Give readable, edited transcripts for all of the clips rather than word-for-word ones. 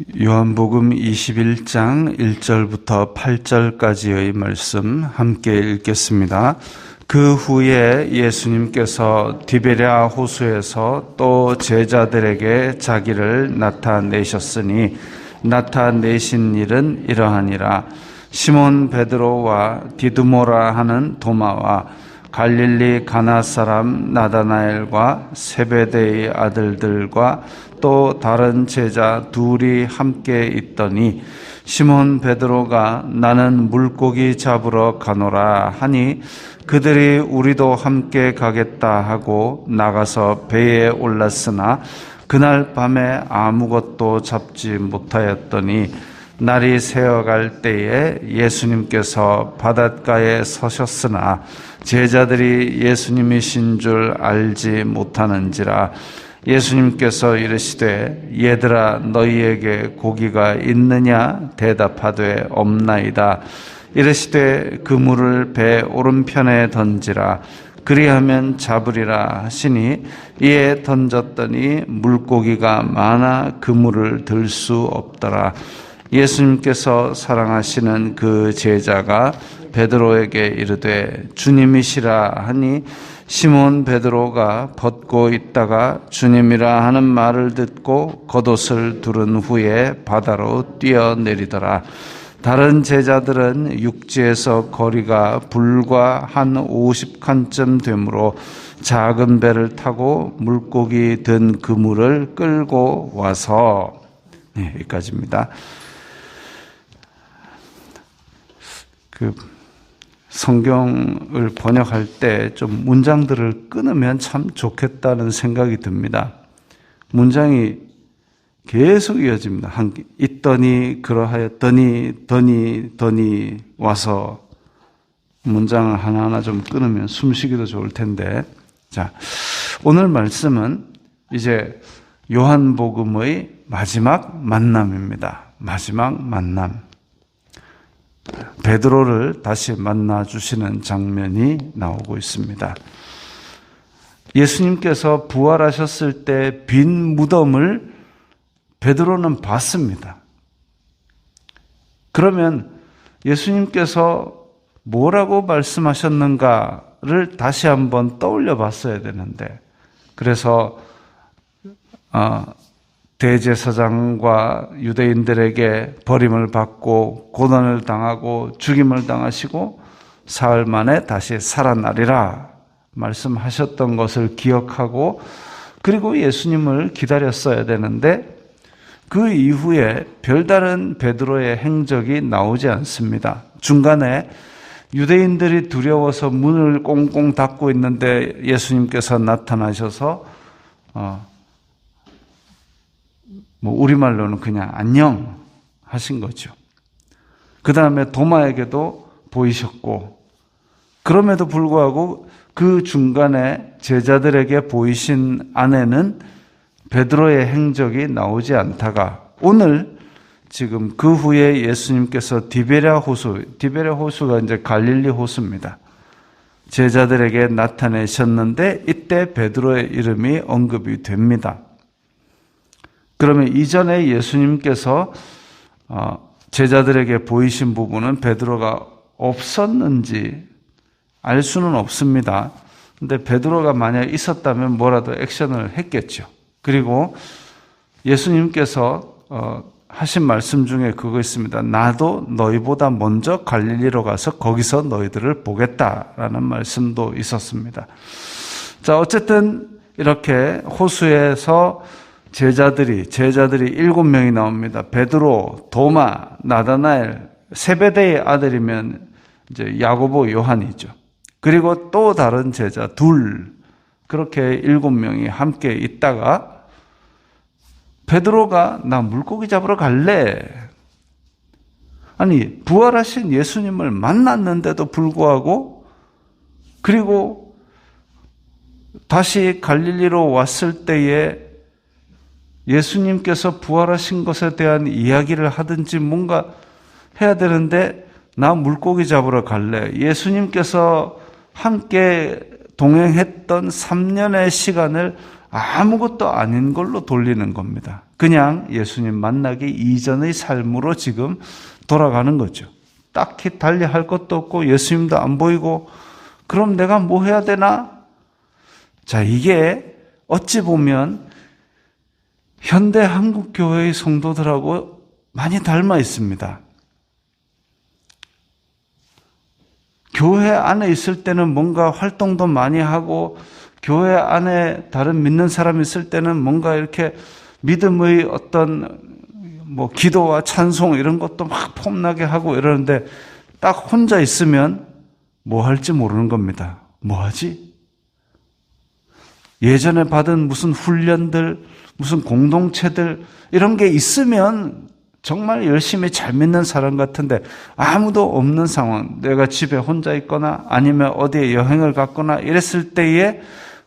요한복음 21장 1절부터 8절까지의 말씀 함께 읽겠습니다. 그 후에 예수님께서 디베랴 호수에서 또 제자들에게 자기를 나타내셨으니 나타내신 일은 이러하니라. 시몬 베드로와 디두모라 하는 도마와 갈릴리 가나 사람 나다나엘과 세베대의 아들들과 또 다른 제자 둘이 함께 있더니 시몬 베드로가 나는 물고기 잡으러 가노라 하니 그들이 우리도 함께 가겠다 하고 나가서 배에 올랐으나 그날 밤에 아무것도 잡지 못하였더니 날이 새어갈 때에 예수님께서 바닷가에 서셨으나 제자들이 예수님이신 줄 알지 못하는지라. 예수님께서 이르시되 얘들아 너희에게 고기가 있느냐 대답하되 없나이다. 이르시되 그물을 배 오른편에 던지라. 그리하면 잡으리라 하시니 이에 던졌더니 물고기가 많아 그물을 들 수 없더라. 예수님께서 사랑하시는 그 제자가 베드로에게 이르되 주님이시라 하니 시몬 베드로가 벗고 있다가 주님이라 하는 말을 듣고 겉옷을 두른 후에 바다로 뛰어내리더라. 다른 제자들은 육지에서 거리가 불과 한 50칸쯤 되므로 작은 배를 타고 물고기 든 그물을 끌고 와서 여기까지입니다. 성경을 번역할 때 좀 문장들을 끊으면 참 좋겠다는 생각이 듭니다. 문장이 계속 이어집니다. 있더니 그러하였더니 더니 와서 문장을 하나하나 좀 끊으면 숨쉬기도 좋을 텐데. 자, 오늘 말씀은 이제 요한복음의 마지막 만남입니다. 마지막 만남. 베드로를 다시 만나 주시는 장면이 나오고 있습니다. 예수님께서 부활하셨을 때 빈 무덤을 베드로는 봤습니다. 그러면 예수님께서 뭐라고 말씀하셨는가를 다시 한번 떠올려 봤어야 되는데, 그래서 대제사장과 유대인들에게 버림을 받고 고난을 당하고 죽임을 당하시고 사흘 만에 다시 살아나리라 말씀하셨던 것을 기억하고 그리고 예수님을 기다렸어야 되는데 그 이후에 별다른 베드로의 행적이 나오지 않습니다. 중간에 유대인들이 두려워서 문을 꽁꽁 닫고 있는데 예수님께서 나타나셔서 우리말로는 그냥 안녕 하신 거죠. 그 다음에 도마에게도 보이셨고, 그럼에도 불구하고 그 중간에 제자들에게 보이신 안에는 베드로의 행적이 나오지 않다가 오늘 지금 그 후에 예수님께서 디베랴 호수가 이제 갈릴리 호수입니다. 제자들에게 나타내셨는데 이때 베드로의 이름이 언급이 됩니다. 그러면 이전에 예수님께서 제자들에게 보이신 부분은 베드로가 없었는지 알 수는 없습니다. 근데 베드로가 만약 있었다면 뭐라도 액션을 했겠죠. 그리고 예수님께서 하신 말씀 중에 그거 있습니다. 나도 너희보다 먼저 갈릴리로 가서 거기서 너희들을 보겠다라는 말씀도 있었습니다. 자, 어쨌든 이렇게 호수에서 제자들이 7명이 나옵니다. 베드로, 도마, 나다나엘, 세베대의 아들이면 이제 야고보, 요한이죠. 그리고 또 다른 제자 둘, 그렇게 7명이 함께 있다가 베드로가 나 물고기 잡으러 갈래. 아니, 부활하신 예수님을 만났는데도 불구하고 그리고 다시 갈릴리로 왔을 때에 예수님께서 부활하신 것에 대한 이야기를 하든지 뭔가 해야 되는데 나 물고기 잡으러 갈래. 예수님께서 함께 동행했던 3년의 시간을 아무것도 아닌 걸로 돌리는 겁니다. 그냥 예수님 만나기 이전의 삶으로 지금 돌아가는 거죠. 딱히 달리 할 것도 없고 예수님도 안 보이고 그럼 내가 뭐 해야 되나? 자, 이게 어찌 보면 현대 한국 교회의 성도들하고 많이 닮아 있습니다. 교회 안에 있을 때는 뭔가 활동도 많이 하고 교회 안에 다른 믿는 사람이 있을 때는 뭔가 이렇게 믿음의 어떤 뭐 기도와 찬송 이런 것도 막 폼나게 하고 이러는데 딱 혼자 있으면 뭐 할지 모르는 겁니다. 뭐 하지? 예전에 받은 무슨 훈련들, 무슨 공동체들 이런 게 있으면 정말 열심히 잘 믿는 사람 같은데 아무도 없는 상황, 내가 집에 혼자 있거나 아니면 어디에 여행을 갔거나 이랬을 때에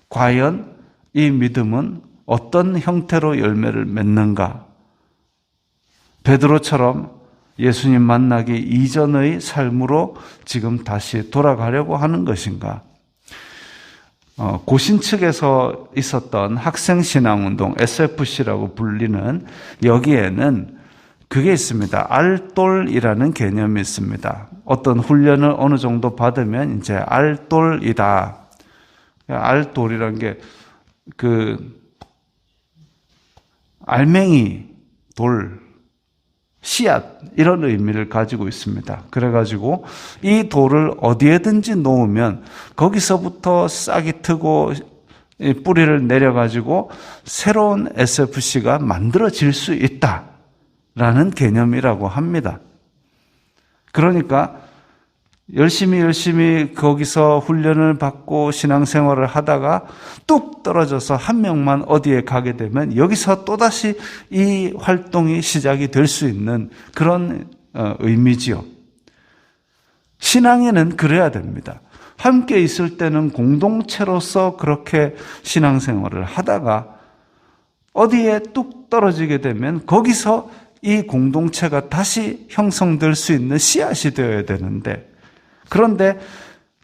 과연 이 믿음은 어떤 형태로 열매를 맺는가? 베드로처럼 예수님 만나기 이전의 삶으로 지금 다시 돌아가려고 하는 것인가? 고신 측에서 있었던 학생신앙운동 SFC라고 불리는 여기에는 그게 있습니다. 알돌이라는 개념이 있습니다. 어떤 훈련을 어느 정도 받으면 이제 알돌이다. 알돌이라는 게 알맹이, 돌, 씨앗 이런 의미를 가지고 있습니다. 그래가지고 이 돌을 어디에든지 놓으면 거기서부터 싹이 트고 뿌리를 내려가지고 새로운 SFC가 만들어질 수 있다라는 개념이라고 합니다. 그러니까 열심히 거기서 훈련을 받고 신앙생활을 하다가 뚝 떨어져서 한 명만 어디에 가게 되면 여기서 또다시 이 활동이 시작이 될 수 있는 그런 의미지요. 신앙에는 그래야 됩니다. 함께 있을 때는 공동체로서 그렇게 신앙생활을 하다가 어디에 뚝 떨어지게 되면 거기서 이 공동체가 다시 형성될 수 있는 씨앗이 되어야 되는데 그런데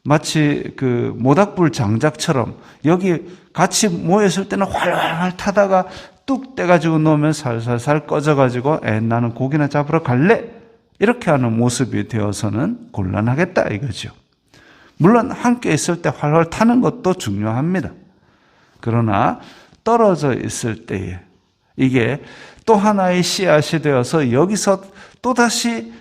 마치 모닥불 장작처럼 여기 같이 모였을 때는 활활 타다가 뚝 떼가지고 놓으면 살살살 꺼져가지고 나는 고기나 잡으러 갈래? 이렇게 하는 모습이 되어서는 곤란하겠다 이거죠. 물론 함께 있을 때 활활 타는 것도 중요합니다. 그러나 떨어져 있을 때에 이게 또 하나의 씨앗이 되어서 여기서 또다시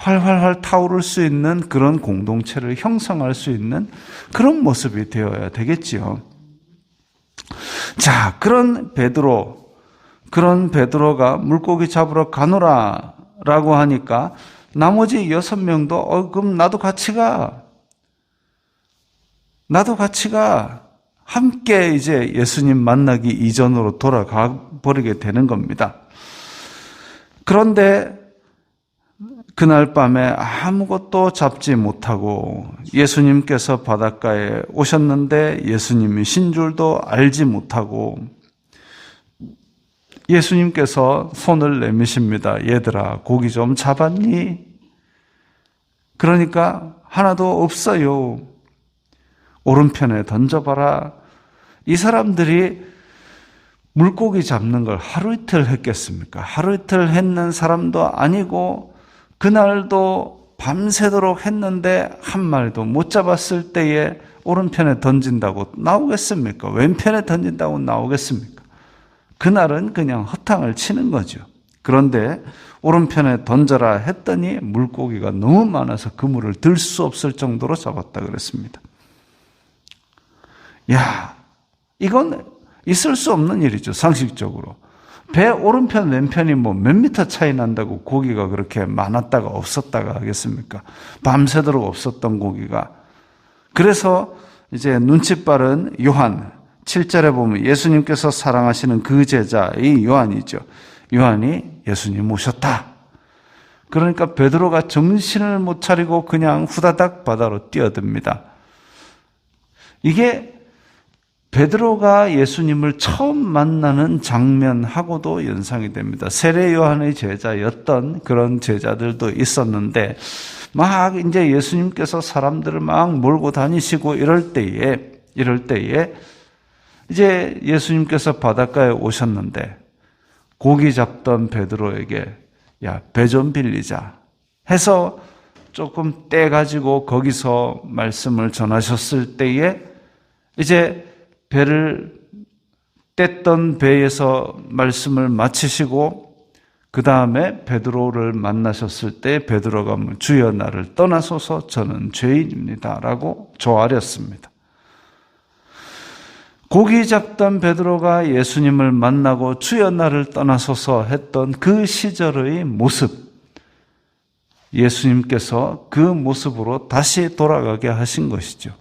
활활활 타오를 수 있는 그런 공동체를 형성할 수 있는 그런 모습이 되어야 되겠지요. 자, 그런 베드로가 물고기 잡으러 가노라라고 하니까 나머지 6명도 그럼 나도 같이 가. 함께 이제 예수님 만나기 이전으로 돌아가 버리게 되는 겁니다. 그런데 그날 밤에 아무것도 잡지 못하고 예수님께서 바닷가에 오셨는데 예수님이신 줄도 알지 못하고 예수님께서 손을 내미십니다. 얘들아, 고기 좀 잡았니? 그러니까 하나도 없어요. 오른편에 던져봐라. 이 사람들이 물고기 잡는 걸 하루 이틀 했겠습니까? 하루 이틀 했는 사람도 아니고 그날도 밤새도록 했는데 한 마리도 못 잡았을 때에 오른편에 던진다고 나오겠습니까? 왼편에 던진다고 나오겠습니까? 그날은 그냥 허탕을 치는 거죠. 그런데 오른편에 던져라 했더니 물고기가 너무 많아서 그물을 들 수 없을 정도로 잡았다 그랬습니다. 야, 이건 있을 수 없는 일이죠, 상식적으로. 배 오른편 왼편이 몇 미터 차이 난다고 고기가 그렇게 많았다가 없었다가 하겠습니까? 밤새도록 없었던 고기가. 그래서 이제 눈치 빠른 요한 7절에 보면 예수님께서 사랑하시는 그 제자의 요한이죠. 요한이 예수님 오셨다. 그러니까 베드로가 정신을 못 차리고 그냥 후다닥 바다로 뛰어듭니다. 이게 베드로가 예수님을 처음 만나는 장면하고도 연상이 됩니다. 세례 요한의 제자였던 그런 제자들도 있었는데 막 이제 예수님께서 사람들을 막 몰고 다니시고 이럴 때에 이제 예수님께서 바닷가에 오셨는데 고기 잡던 베드로에게 야, 배 좀 빌리자 해서 조금 떼가지고 거기서 말씀을 전하셨을 때에 이제 배를 뗐던 배에서 말씀을 마치시고 그 다음에 베드로를 만나셨을 때 베드로가 주여 나를 떠나소서 저는 죄인입니다 라고 조아렸습니다. 고기 잡던 베드로가 예수님을 만나고 주여 나를 떠나소서 했던 그 시절의 모습, 예수님께서 그 모습으로 다시 돌아가게 하신 것이죠.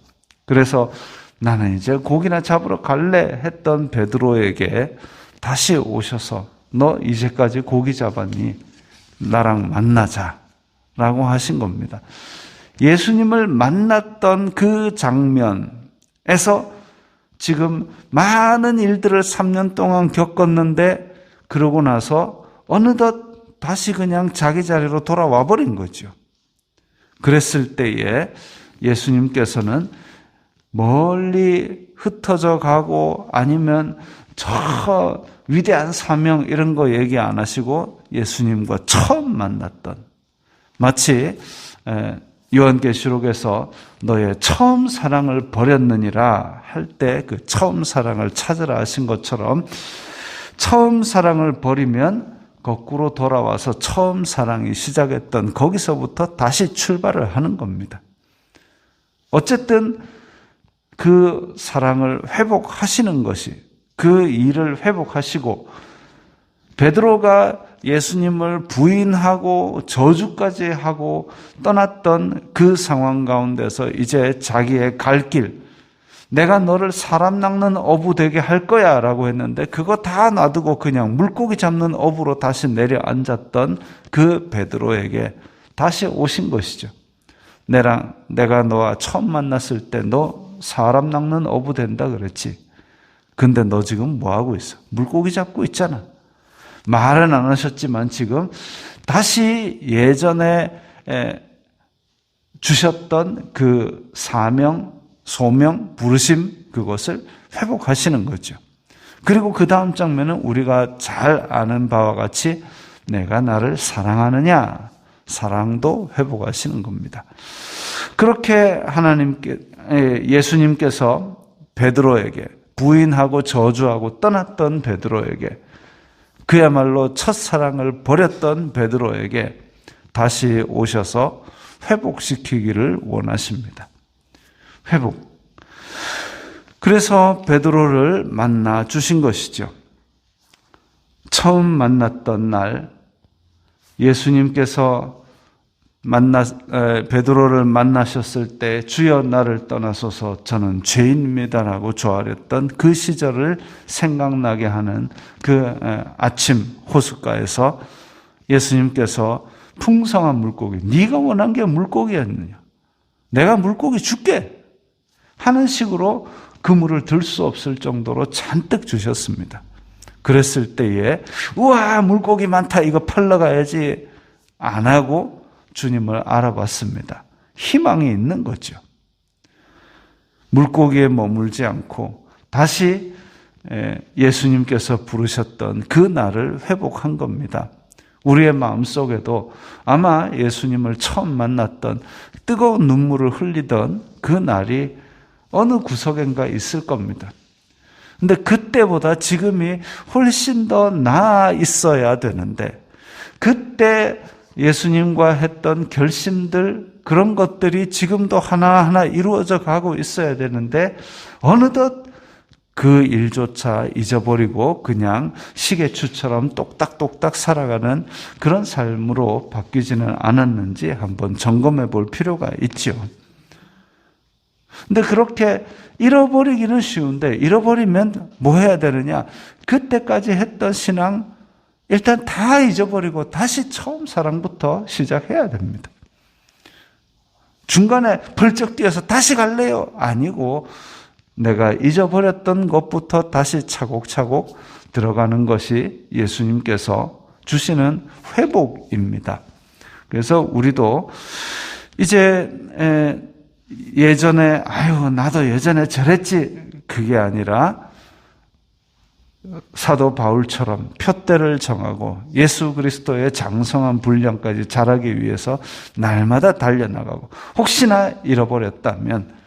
그래서 나는 이제 고기나 잡으러 갈래 했던 베드로에게 다시 오셔서 너 이제까지 고기 잡았니? 나랑 만나자 라고 하신 겁니다. 예수님을 만났던 그 장면에서 지금 많은 일들을 3년 동안 겪었는데 그러고 나서 어느덧 다시 그냥 자기 자리로 돌아와 버린 거죠. 그랬을 때에 예수님께서는 멀리 흩어져 가고 아니면 저 위대한 사명 이런 거 얘기 안 하시고 예수님과 처음 만났던, 마치 요한계시록에서 너의 처음 사랑을 버렸느니라 할 때 그 처음 사랑을 찾으라 하신 것처럼 처음 사랑을 버리면 거꾸로 돌아와서 처음 사랑이 시작했던 거기서부터 다시 출발을 하는 겁니다. 어쨌든 그 사랑을 회복하시는 것이, 그 일을 회복하시고 베드로가 예수님을 부인하고 저주까지 하고 떠났던 그 상황 가운데서 이제 자기의 갈 길, 내가 너를 사람 낚는 어부 되게 할 거야 라고 했는데 그거 다 놔두고 그냥 물고기 잡는 어부로 다시 내려앉았던 그 베드로에게 다시 오신 것이죠. 내가 너와 처음 만났을 때 너 사람 낚는 어부 된다 그랬지. 근데 너 지금 뭐 하고 있어? 물고기 잡고 있잖아. 말은 안 하셨지만 지금 다시 예전에 주셨던 그 사명, 소명, 부르심 그것을 회복하시는 거죠. 그리고 그 다음 장면은 우리가 잘 아는 바와 같이 내가 나를 사랑하느냐, 사랑도 회복하시는 겁니다. 그렇게 예수님께서 베드로에게 부인하고 저주하고 떠났던 베드로에게, 그야말로 첫사랑을 버렸던 베드로에게 다시 오셔서 회복시키기를 원하십니다. 회복. 그래서 베드로를 만나 주신 것이죠. 처음 만났던 날 예수님께서 베드로를 만나셨을 때 주여 나를 떠나소서 저는 죄인입니다라고 조아렸던 그 시절을 생각나게 하는 그 아침 호숫가에서 예수님께서 풍성한 물고기, 네가 원한 게 물고기였느냐, 내가 물고기 줄게 하는 식으로 그물을 들 수 없을 정도로 잔뜩 주셨습니다. 그랬을 때에 우와 물고기 많다 이거 팔러 가야지 안 하고 주님을 알아봤습니다. 희망이 있는 거죠. 물고기에 머물지 않고 다시 예수님께서 부르셨던 그 날을 회복한 겁니다. 우리의 마음속에도 아마 예수님을 처음 만났던 뜨거운 눈물을 흘리던 그 날이 어느 구석인가 있을 겁니다. 근데 그때보다 지금이 훨씬 더 나아 있어야 되는데 그때 예수님과 했던 결심들, 그런 것들이 지금도 하나하나 이루어져 가고 있어야 되는데 어느덧 그 일조차 잊어버리고 그냥 시계추처럼 똑딱똑딱 살아가는 그런 삶으로 바뀌지는 않았는지 한번 점검해 볼 필요가 있죠. 근데 그렇게 잃어버리기는 쉬운데 잃어버리면 뭐 해야 되느냐? 그때까지 했던 신앙 일단 다 잊어버리고 다시 처음 사랑부터 시작해야 됩니다. 중간에 벌쩍 뛰어서 다시 갈래요? 아니고 내가 잊어버렸던 것부터 다시 차곡차곡 들어가는 것이 예수님께서 주시는 회복입니다. 그래서 우리도 이제 예전에 나도 예전에 저랬지 그게 아니라 사도 바울처럼 표대를 정하고 예수 그리스도의 장성한 분량까지 자라기 위해서 날마다 달려나가고 혹시나 잃어버렸다면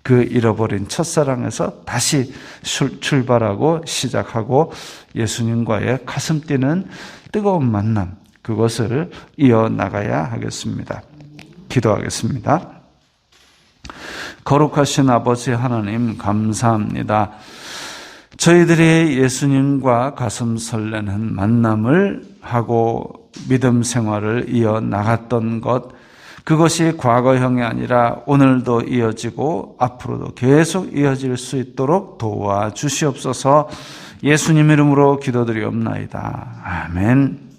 그 잃어버린 첫사랑에서 다시 출발하고 시작하고 예수님과의 가슴 뛰는 뜨거운 만남, 그것을 이어나가야 하겠습니다. 기도하겠습니다. 거룩하신 아버지 하나님, 감사합니다. 저희들이 예수님과 가슴 설레는 만남을 하고 믿음 생활을 이어나갔던 것, 그것이 과거형이 아니라 오늘도 이어지고 앞으로도 계속 이어질 수 있도록 도와주시옵소서. 예수님 이름으로 기도드리옵나이다. 아멘.